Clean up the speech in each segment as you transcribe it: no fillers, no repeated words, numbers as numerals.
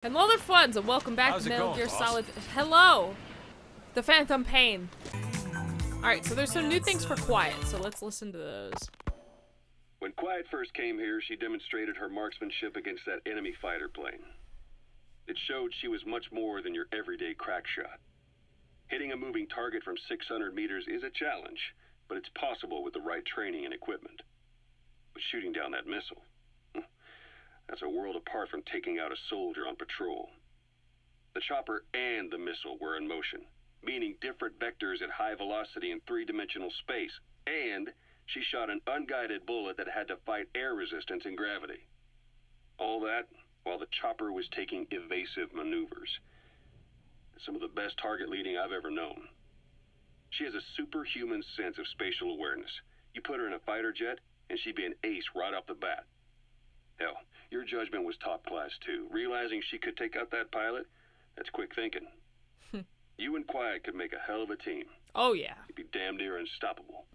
Hello there, friends, and welcome back to Metal Gear Solid. Hello! The Phantom Pain. Alright, so there's some new things for Quiet, so let's listen to those. When Quiet first came here, she demonstrated her marksmanship against that enemy fighter plane. It showed she was much more than your everyday crack shot. Hitting a moving target from 600 meters is a challenge, but it's possible with the right training and equipment. But shooting down that missile, that's a world apart from taking out a soldier on patrol. The chopper and the missile were in motion, meaning different vectors at high velocity in three-dimensional space, and she shot an unguided bullet that had to fight air resistance and gravity. All that while the chopper was taking evasive maneuvers. Some of the best target leading I've ever known. She has a superhuman sense of spatial awareness. You put her in a fighter jet, and she'd be an ace right off the bat. Hell, your judgment was top class too. Realizing she could take out that pilot, that's quick thinking. You and Quiet could make a hell of a team. Oh yeah. You'd be damn near unstoppable.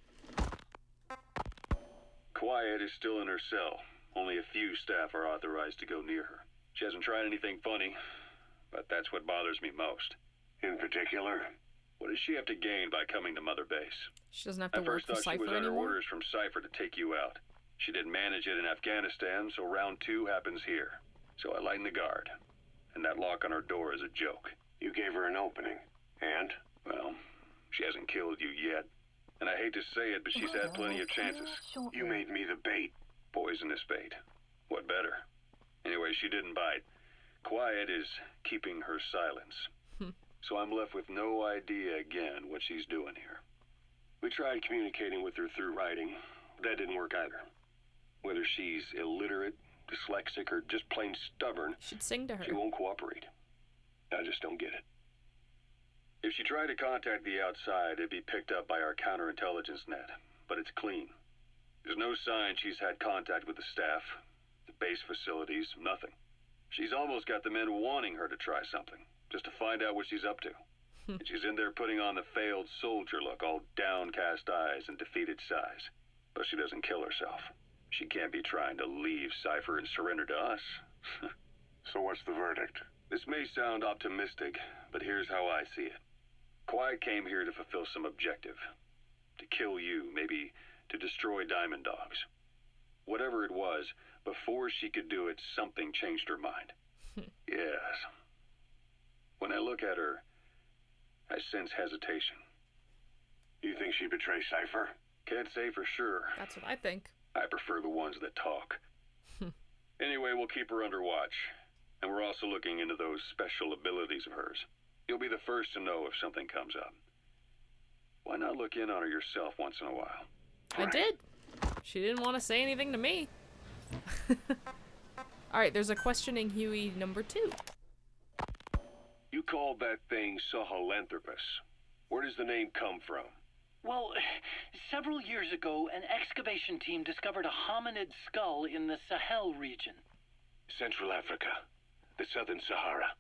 Quiet is still in her cell. Only a few staff are authorized to go near her. She hasn't tried anything funny, but that's what bothers me most. In particular, what does she have to gain by coming to Mother Base? She doesn't have to work for Cypher anymore? She was under orders from Cypher to take you out. She didn't manage it in Afghanistan, so round 2 happens here. So I lighten the guard. And that lock on her door is a joke. You gave her an opening. And? Well, she hasn't killed you yet. And I hate to say it, but she's had plenty of chances. You made me the bait. Poisonous bait. What better? Anyway, she didn't bite. Quiet is keeping her silence. So I'm left with no idea again what she's doing here. We tried communicating with her through writing. That didn't work either. Whether she's illiterate, dyslexic, or just plain stubborn, should sing to her. She won't cooperate. I just don't get it. If she tried to contact the outside, it'd be picked up by our counterintelligence net, but it's clean. There's no sign she's had contact with the staff, the base facilities, nothing. She's almost got the men wanting her to try something, just to find out what she's up to. And she's in there putting on the failed soldier look, all downcast eyes and defeated sighs. But she doesn't kill herself. She can't be trying to leave Cypher and surrender to us. So what's the verdict? This may sound optimistic, but here's how I see it. Quiet came here to fulfill some objective. To kill you, maybe to destroy Diamond Dogs. Whatever it was, before she could do it, something changed her mind. Yes. When I look at her, I sense hesitation. You think she betrayed Cypher? Can't say for sure. That's what I think. I prefer the ones that talk. Anyway, we'll keep her under watch. And we're also looking into those special abilities of hers. You'll be the first to know if something comes up. Why not look in on her yourself once in a while? I did. She didn't want to say anything to me. Alright, there's a questioning Huey number 2. You called that thing Sahelanthropus. Where does the name come from? Well, several years ago, an excavation team discovered a hominid skull in the Sahel region. Central Africa. The Southern Sahara.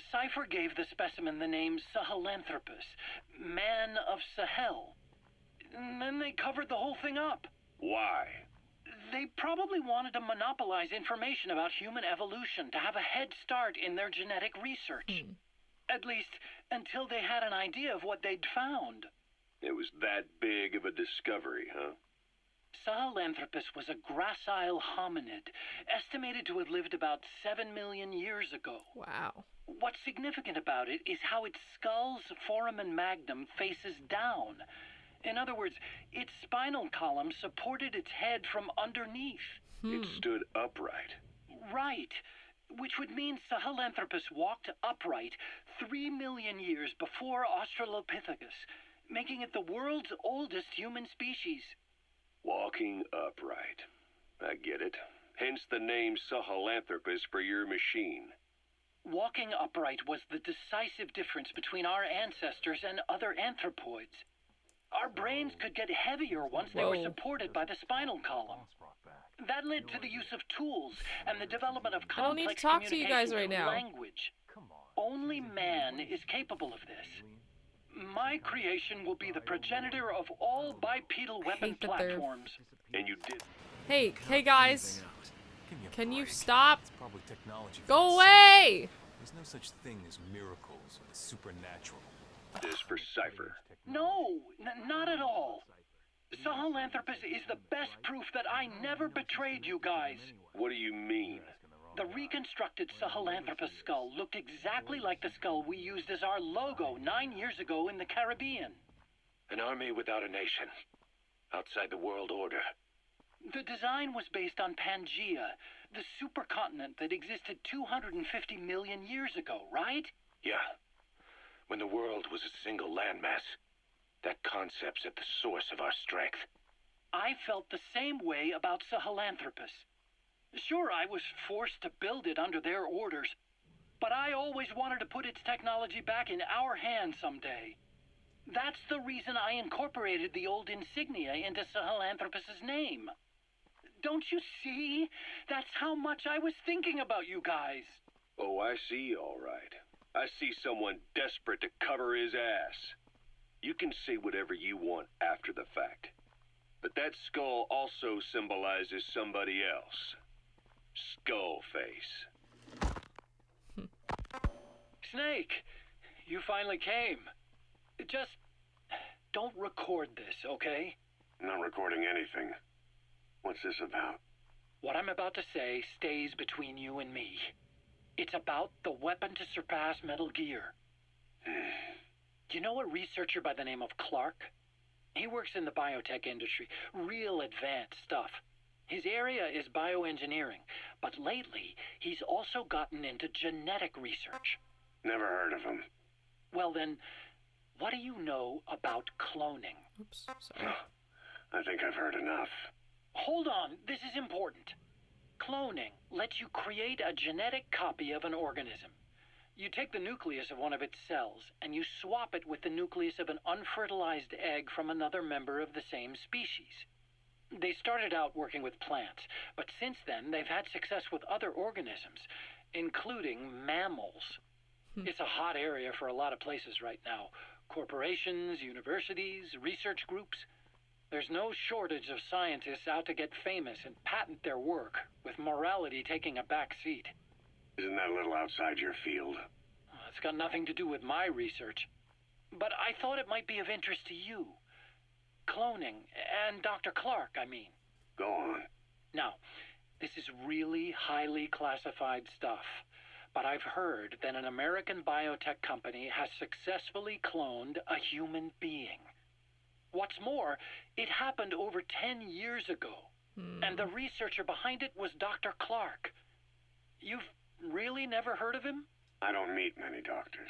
Cypher gave the specimen the name Sahelanthropus, Man of Sahel. And then they covered the whole thing up. Why? They probably wanted to monopolize information about human evolution to have a head start in their genetic research. At least, until they had an idea of what they'd found. It was that big of a discovery, huh? Sahelanthropus was a gracile hominid, estimated to have lived about 7 million years ago. Wow. What's significant about it is how its skull's foramen magnum faces down. In other words, its spinal column supported its head from underneath. It stood upright. Right. Which would mean Sahelanthropus walked upright 3 million years before Australopithecus, making it the world's oldest human species. Walking upright. I get it. Hence the name Sahelanthropus for your machine. Walking upright was the decisive difference between our ancestors and other anthropoids. Our brains could get heavier once they were supported by the spinal column. That led to the use of tools and the development of complex I don't need to talk to you guys right now. Language. Only man is capable of this. My creation will be the progenitor of all bipedal weapon platforms. And you did. Hey guys. Can you stop? It's probably technology. Go away! There's no such thing as miracles or the supernatural. This for Cypher. No, not at all. Sahelanthropus is the best proof that I never betrayed you guys. What do you mean? The reconstructed Sahelanthropus skull looked exactly like the skull we used as our logo 9 years ago in the Caribbean. An army without a nation. Outside the world order. The design was based on Pangea, the supercontinent that existed 250 million years ago, right? Yeah. When the world was a single landmass. That concept's at the source of our strength. I felt the same way about Sahelanthropus. Sure, I was forced to build it under their orders, but I always wanted to put its technology back in our hands someday. That's the reason I incorporated the old insignia into Sahelanthropus's name. Don't you see? That's how much I was thinking about you guys. Oh, I see, all right. I see someone desperate to cover his ass. You can say whatever you want after the fact. But that skull also symbolizes somebody else. Skullface. Snake, you finally came. Just don't record this, okay? Not recording anything. What's this about? What I'm about to say stays between you and me. It's about the weapon to surpass Metal Gear. You know a researcher by the name of Clark? He works in the biotech industry, real advanced stuff. His area is bioengineering, but lately he's also gotten into genetic research. Never heard of him. Well then, what do you know about cloning? Oops, sorry. I think I've heard enough. Hold on, this is important. Cloning lets you create a genetic copy of an organism. You take the nucleus of one of its cells, and you swap it with the nucleus of an unfertilized egg from another member of the same species. They started out working with plants, but since then they've had success with other organisms, including mammals. It's a hot area for a lot of places right now. Corporations, universities, research groups. There's no shortage of scientists out to get famous and patent their work, with morality taking a back seat. Isn't that a little outside your field? It's got nothing to do with my research. But I thought it might be of interest to you. Cloning, and Dr. Clark, I mean. Go on. Now, this is really highly classified stuff. But I've heard that an American biotech company has successfully cloned a human being. What's more, it happened over 10 years ago. And the researcher behind it was Dr. Clark. You've really never heard of him? I don't meet many doctors.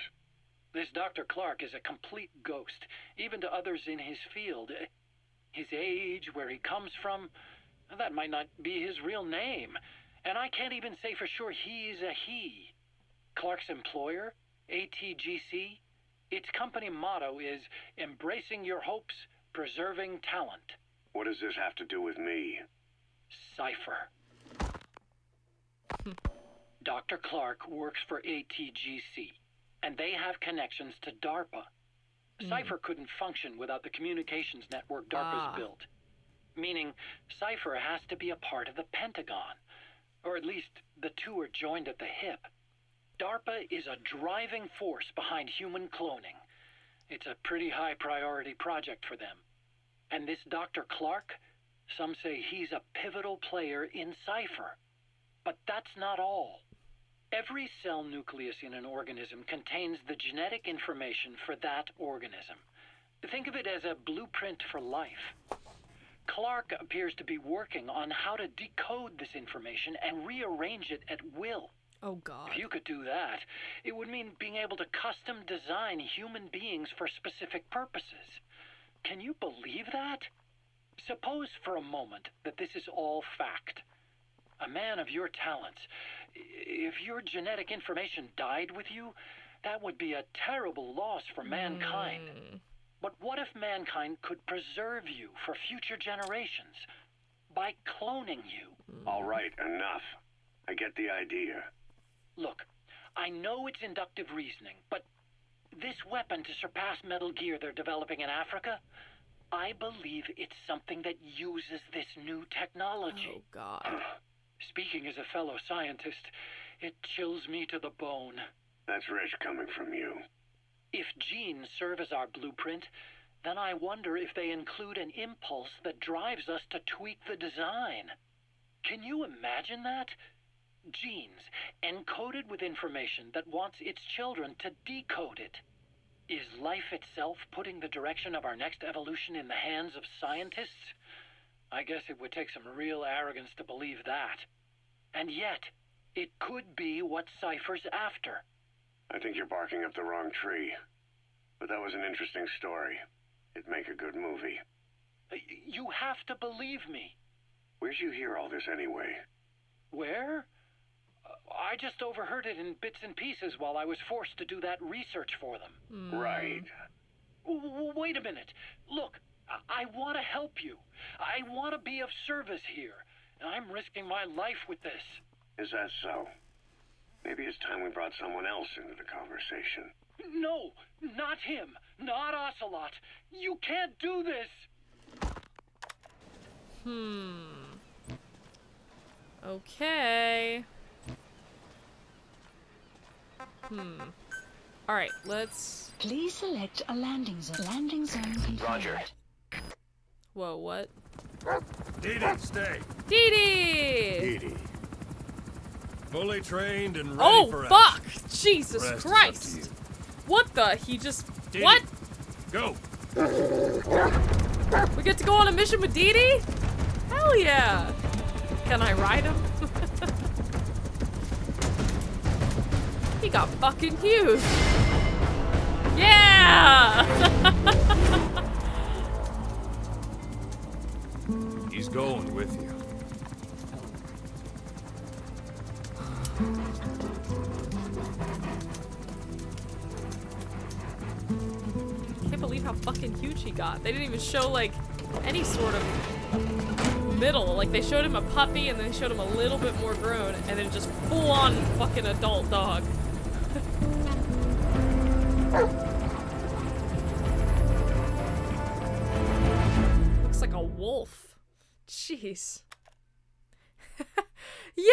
This Dr. Clark is a complete ghost, even to others in his field. His age, where he comes from, that might not be his real name. And I can't even say for sure he's a he. Clark's employer, ATGC, its company motto is embracing your hopes, preserving talent. What does this have to do with me? Cypher. Dr. Clark works for ATGC, and they have connections to DARPA. Cypher couldn't function without the communications network DARPA's built. Meaning, Cypher has to be a part of the Pentagon. Or at least, the two are joined at the hip. DARPA is a driving force behind human cloning. It's a pretty high priority project for them. And this Dr. Clark, some say he's a pivotal player in Cypher. But that's not all. Every cell nucleus in an organism contains the genetic information for that organism. Think of it as a blueprint for life. Clark appears to be working on how to decode this information and rearrange it at will. Oh, God. If you could do that, it would mean being able to custom design human beings for specific purposes. Can you believe that? Suppose for a moment that this is all fact. A man of your talents, if your genetic information died with you, that would be a terrible loss for mankind. But what if mankind could preserve you for future generations by cloning you? All right, enough. I get the idea. Look, I know it's inductive reasoning, but this weapon to surpass Metal Gear they're developing in Africa, I believe it's something that uses this new technology. Oh, God. Speaking as a fellow scientist, it chills me to the bone. That's rich coming from you. If genes serve as our blueprint, then I wonder if they include an impulse that drives us to tweak the design. Can you imagine that? Genes encoded with information that wants its children to decode it. Is life itself putting the direction of our next evolution in the hands of scientists? I guess it would take some real arrogance to believe that. And yet, it could be what Cypher's after. I think you're barking up the wrong tree. But that was an interesting story. It'd make a good movie. You have to believe me. Where'd you hear all this anyway? Where? I just overheard it in bits and pieces while I was forced to do that research for them. Right. Wait a minute. Look, I want to help you. I want to be of service here. I'm risking my life with this. Is that so? Maybe it's time we brought someone else into the conversation. No, not him. Not Ocelot. You can't do this. Okay. Alright, let's... Please select a landing zone. Landing zone confirmed. Roger. Whoa, what? Dee Dee, stay. Dee Dee! Fully trained and ready Oh, for fuck! Jesus Rest is up Christ! to you. What the? He just... Dee Dee, What? Go. We get to go on a mission with Dee Dee? Hell yeah! Can I ride him? He got fucking huge! Yeah! He's going with you. Can't believe how fucking huge he got. They didn't even show, like, any sort of middle. Like, they showed him a puppy, and then they showed him a little bit more grown, and then just full-on fucking adult dog. Looks like a wolf. Jeez. Yay!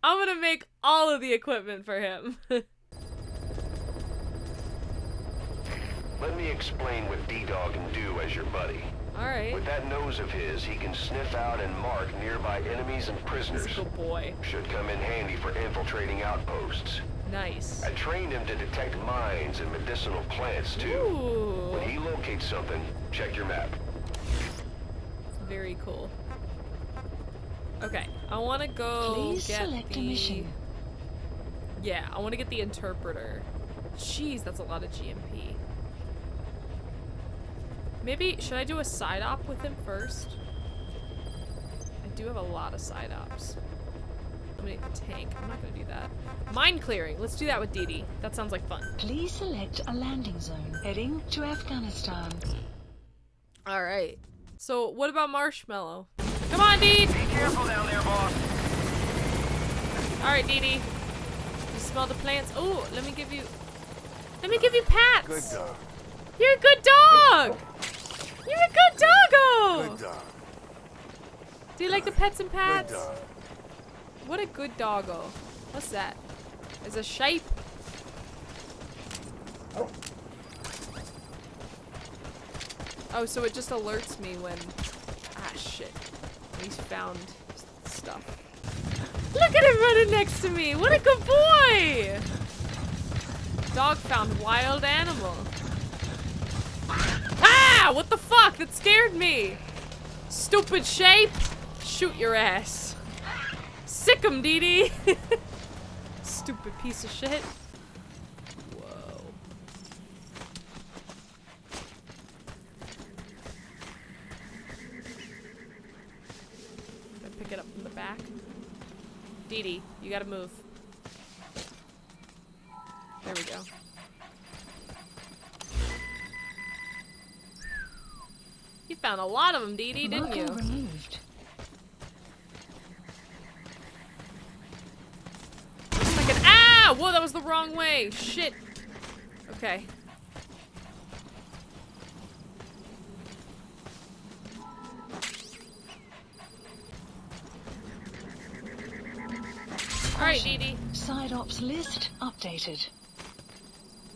I'm gonna make all of the equipment for him. Let me explain what D-Dog can do as your buddy. Alright. With that nose of his, he can sniff out and mark nearby enemies and prisoners. He's a good boy. Should come in handy for infiltrating outposts. Nice. I trained him to detect mines and medicinal plants, too. Ooh. When he locates something, check your map. Very cool. Okay, I want to go Please get select the... a mission. Yeah, I want to get the interpreter. Jeez, that's a lot of GMP. Maybe, should I do a side op with him first? I do have a lot of side ops. Eliminate the tank. I'm not gonna do that. Mine clearing. Let's do that with Dee Dee. That sounds like fun. Please select a landing zone. Heading to Afghanistan. Alright. So, what about Marshmallow? Come on, Dee! Be careful down there, boss. Alright, Dee Dee. You smell the plants? Oh, let me give you pats! Good dog. You're a good dog! You're a good doggo! Good dog. Do you like the pets and pats? Good dog. What a good doggo. What's that? Is a shape? Oh, so it just alerts me when... Ah, shit. He's found stuff. Look at him running next to me! What a good boy! Dog found wild animal. Ah! What the fuck? That scared me! Stupid shape! Shoot your ass. Sick 'em, Dee Dee! Stupid piece of shit. Whoa. Can I pick it up from the back? Dee Dee, you gotta move. There we go. You found a lot of them, Dee Dee, didn't you? Marker removed. Ah! Whoa, that was the wrong way. Shit. Okay. Alright, Dee Dee. Side ops list updated.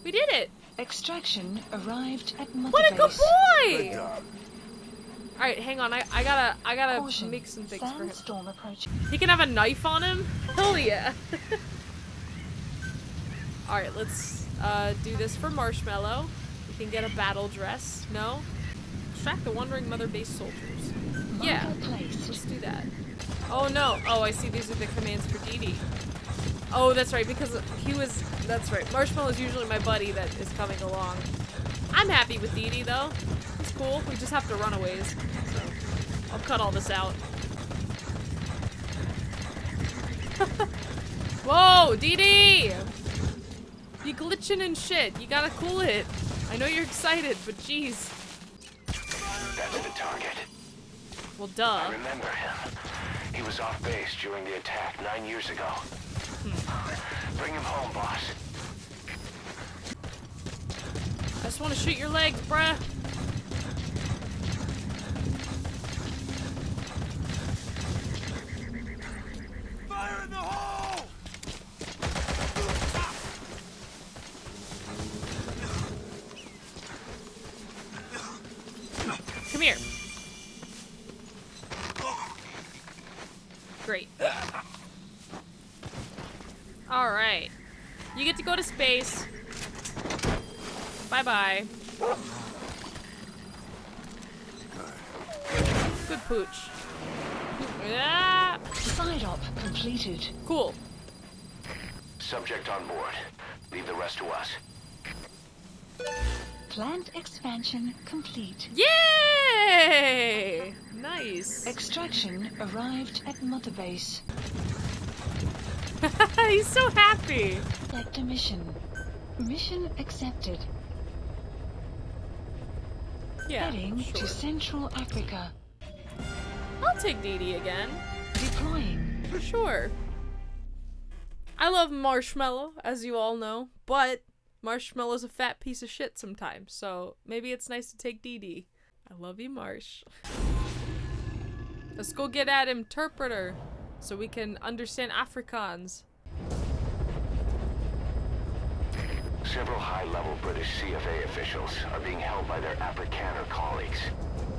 We did it! Extraction arrived at Mother What a good Base. boy! Alright, hang on. I gotta Caution, make some things for him. sandstorm approaching. He can have a knife on him? Hell yeah! Alright, let's do this for Marshmallow. We can get a battle dress. No? Distract the wandering Mother Base soldiers. Yeah, Marker placed. let's do that. Oh no! Oh, I see. These are the commands for Dee Dee. Oh, that's right, because he was... That's right. Marshmallow's usually my buddy that is coming along. I'm happy with Dee Dee, though. It's cool. We just have to run a ways. So, I'll cut all this out. Whoa, Dee Dee! You glitching and shit. You gotta cool it. I know you're excited, but jeez. That's the target. Well, duh. I remember him. He was off base during the attack 9 years ago. Bring him home, boss. I just want to shoot your legs, bruh. Fire in the hole! Come here. Great. Alright. You get to go to space. Bye-bye. Good pooch. Ah, Side op completed. cool. Subject on board. Leave the rest to us. Plant expansion complete. Yay! Nice. Extraction arrived at Mother Base. He's so happy. Select a mission. Mission accepted. Yeah, Heading sure. to Central Africa. I'll take Dee Dee again. Deploying. For sure. I love Marshmallow, as you all know, but Marshmallow's a fat piece of shit sometimes, so maybe it's nice to take Dee Dee. I love you, Marsh. Let's go get that interpreter so we can understand Afrikaans. Several high-level British CFA officials are being held by their Afrikaner colleagues.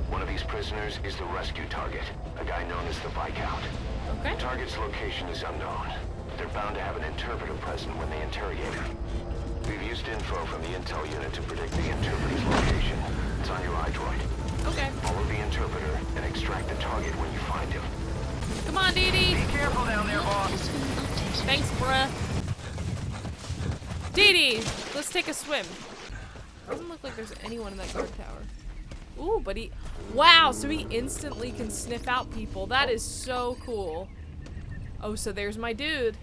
One of these prisoners is the rescue target, a guy known as the Viscount. Okay. The target's location is unknown. They're bound to have an interpreter present when they interrogate him. We've used info from the intel unit to predict the interpreter's location. It's on your iDroid. Okay. Follow the interpreter and extract the target when you find him. Come on, Dee Dee. Be careful down there, boss. Has been updated. Thanks, bruh. Dee Dee, let's take a swim. Doesn't look like there's anyone in that guard tower. Ooh, but he... Wow, so he instantly can sniff out people. That is so cool. Oh, so there's my dude.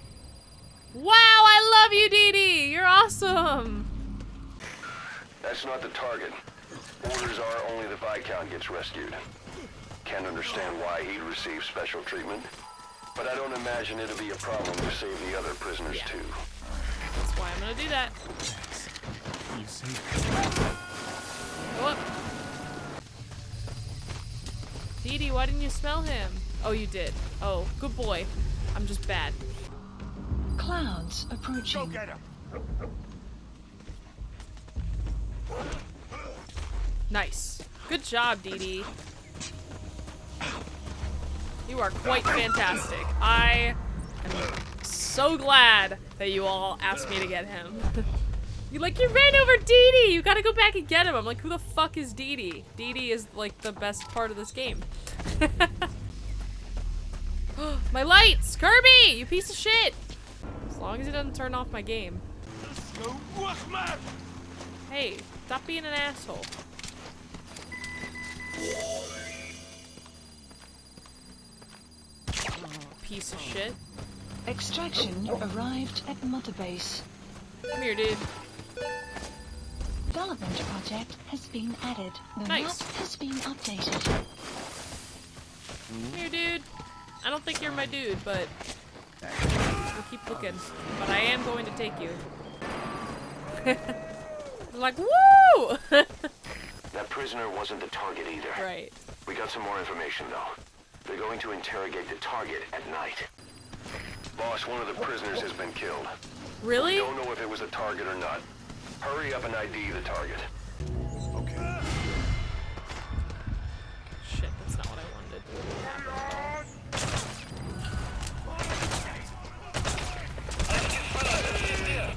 Wow, I love you, Dee Dee. You're awesome. That's not the target. Orders are only the Viscount gets rescued. Can't understand why he'd receive special treatment, but I don't imagine it'll be a problem to save the other prisoners too. That's why I'm gonna do that. You see? Go up. Dee Dee, why didn't you smell him? Oh, you did. Oh, good boy. I'm just bad. Clouds approaching. Get him! Nice. Good job, Dee Dee. You are quite fantastic. I am so glad that you all asked me to get him. You ran over Dee Dee! You gotta go back and get him! I'm like, who the fuck is Dee Dee? Dee Dee is like the best part of this game. My lights! Kirby! You piece of shit! As long as he doesn't turn off my game. Hey, stop being an asshole. Piece of shit. Extraction arrived at Mother Base. Come here, dude. Development project has been added. The Nice. map has been updated. Come here, dude. I don't think you're my dude, but we'll keep looking. But I am going to take you. I'm like, woo! That prisoner wasn't the target either. Right. We got some more information though. They're going to interrogate the target at night. Boss, one of the prisoners has been killed. Really? Don't know if it was a target or not. Hurry up and ID the target. Okay. Shit, that's not what I wanted.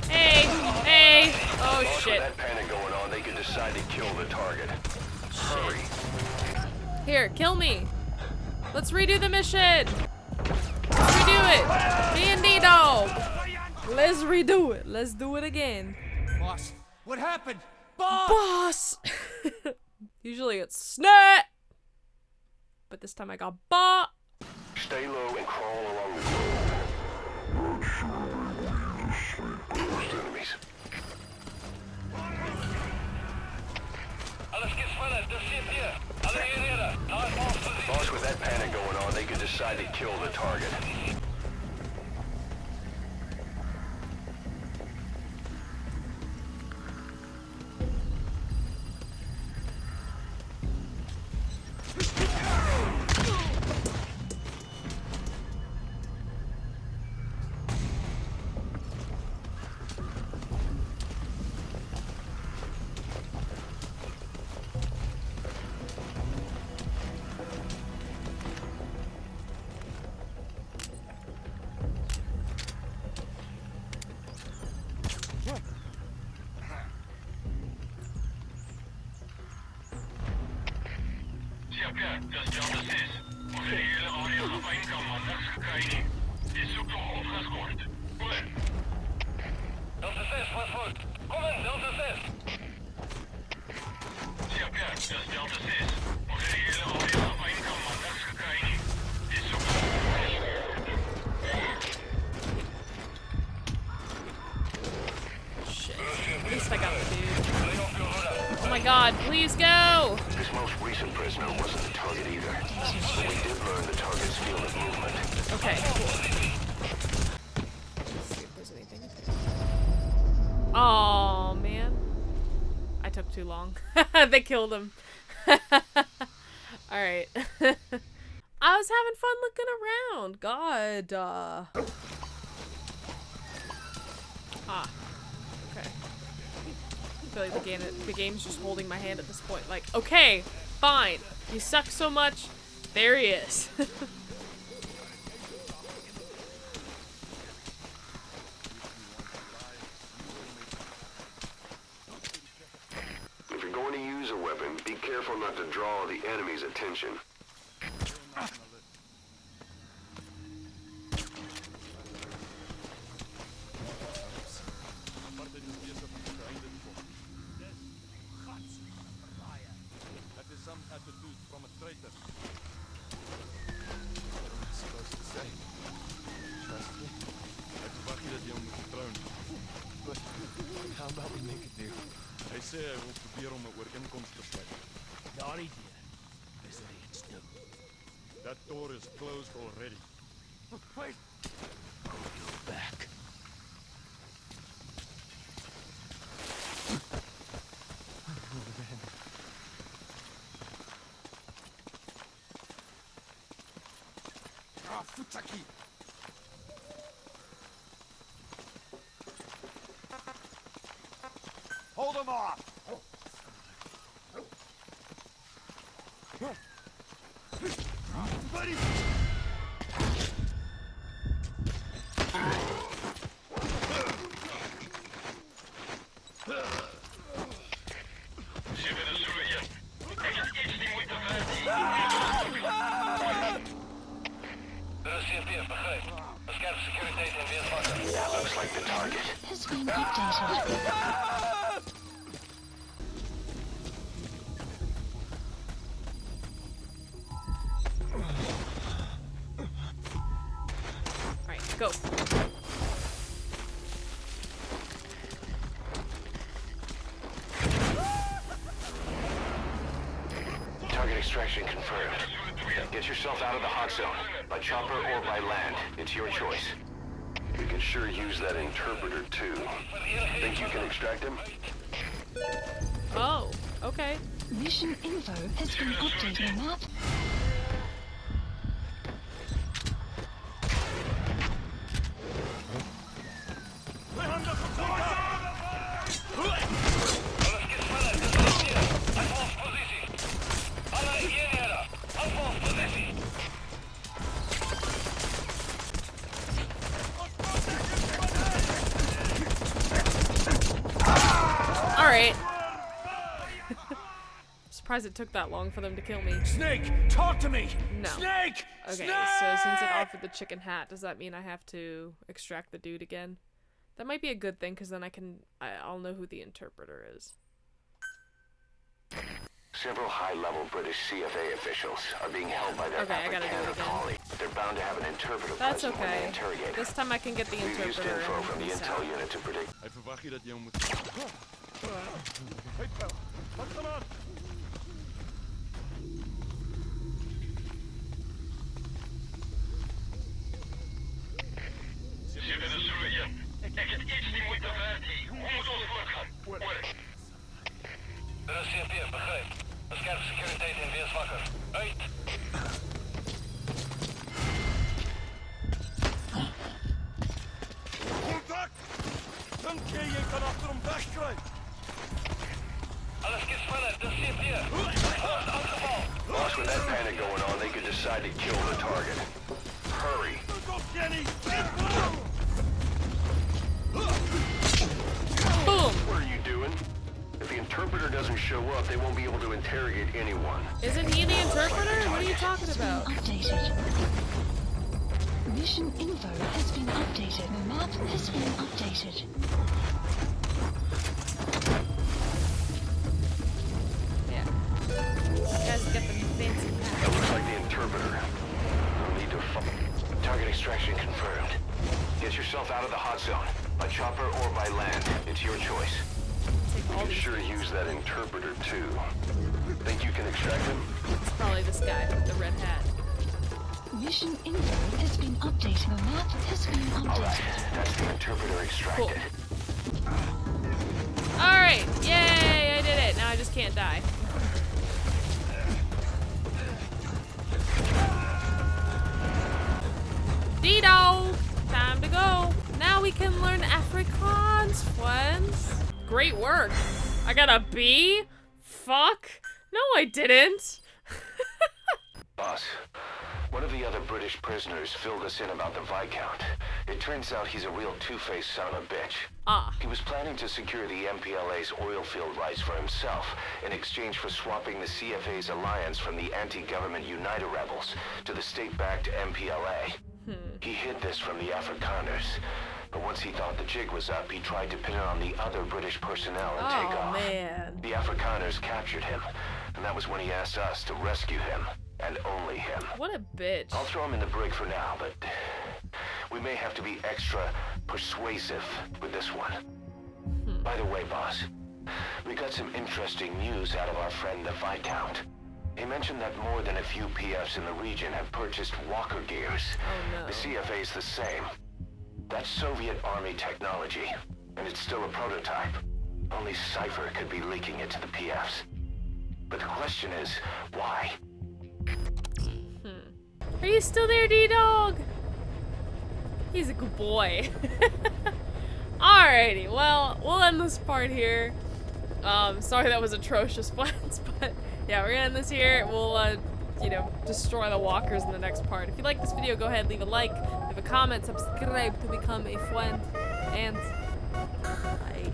Hey! Hey! Oh Boss, shit. with that panic going on, they could decide to kill the target. Hurry. Here, kill me. Let's redo the mission. Let's redo it. D&D dog. Let's redo it. Let's do it again. Boss, what happened? Boss! Boss. Usually it's snap. But this time I got bot. Stay low and crawl along the globe. Enemies. Boss, with that panic going on, they could decide to kill the target. Oh my god, please go! This most recent prisoner wasn't the target either. We did learn the target's field of movement. Okay, cool. Let's see if there's anything. Oh man. I took too long. They killed him. Alright. I was having fun looking around. God. Ah. Okay. I feel like the game's just holding my hand at this point. Like, okay, fine. You suck so much. There he is. If you're going to use a weapon, be careful not to draw the enemy's attention. Hy sê hy wil probeer om 'n ooreenkoms te sluit. Daardie deur is reeds toe. That door is closed already. Wait! Go back. Futsaki! Hold him off! Buddy! That looks like the target. Has been updated. Alright, go. Target extraction confirmed. Get yourself out of the hot zone, by chopper or by land. It's your choice. We can sure use that interpreter too. Think you can extract him? Oh, okay. Mission info has been updated, map. Alright. Surprised it took that long for them to kill me. Snake, talk to me! No. Snake! Okay, Snake! so since it offered the chicken hat, does that mean I have to extract the dude again? That might be a good thing, because then I'll know who the interpreter is. Several high-level British CFA officials are being held by their Okay, I gotta do it Afrikaner again. colleagues. They're bound to have an interpreter That's present when they okay. interrogate This time I can get the We've used interpreter info and from the peace intel out. unit to predict. Hij verwacht je dat je hem moet... Hey, pal. Wat dan aan? Je bent een zoeie. Ik heb iets niet moeten verdienen. Hoe moet ons voortgaan? De CFP begrijpt. De scherpe securiteit in weer zwakker. Uit. Contact! Dan kun je kan achter hem wegkruipen. Alles gaat sneller. De CFP. Vast aangeval. Boss, with that panic going on, they could decide to kill the target. Hurry. Go, Kenny! Boom! What are you doing? If the interpreter doesn't show up, they won't be able to interrogate anyone. Isn't he the interpreter? What are you talking about? Updated. Mission info has been updated. The map has been updated. Yeah. You guys get the fancy That hat. looks like the interpreter. No need to Target extraction confirmed. Get yourself out of the hot zone. By chopper or by land. It's your choice. Take You all can these. sure use that interpreter too. Think you can extract him? It's probably this guy with the red hat. Mission info has been updated. The map has been Alright, updated. that's the interpreter extracted. Alright, yay, I did it. Now I just can't die. Dido! Time to go. Now we can learn Afrikaans, friends. Great work. I got a B? Fuck. No, I didn't. Boss, one of the other British prisoners filled us in about the Viscount. It turns out he's a real two-faced son of a bitch. Ah. He was planning to secure the MPLA's oil field rights for himself in exchange for swapping the CFA's alliance from the anti-government United rebels to the state-backed MPLA. He hid this from the Afrikaners, but once he thought the jig was up, he tried to pin it on the other British personnel and take Oh, off. man. The Afrikaners captured him, and that was when he asked us to rescue him, and only him. What a bitch. I'll throw him in the brig for now, but we may have to be extra persuasive with this one. By the way, boss, we got some interesting news out of our friend the Viscount. He mentioned that more than a few PFs in the region have purchased walker gears. Oh, no. The CFA's the same. That's Soviet Army technology, and it's still a prototype. Only Cypher could be leaking it to the PFs. But the question is, why? Are you still there, D-Dog? He's a good boy. Alrighty, well, we'll end this part here. Sorry that was atrocious, but yeah, we're gonna end this here. We'll, you know, destroy the walkers in the next part. If you like this video, go ahead, leave a like, leave a comment, subscribe to become a friend, and bye.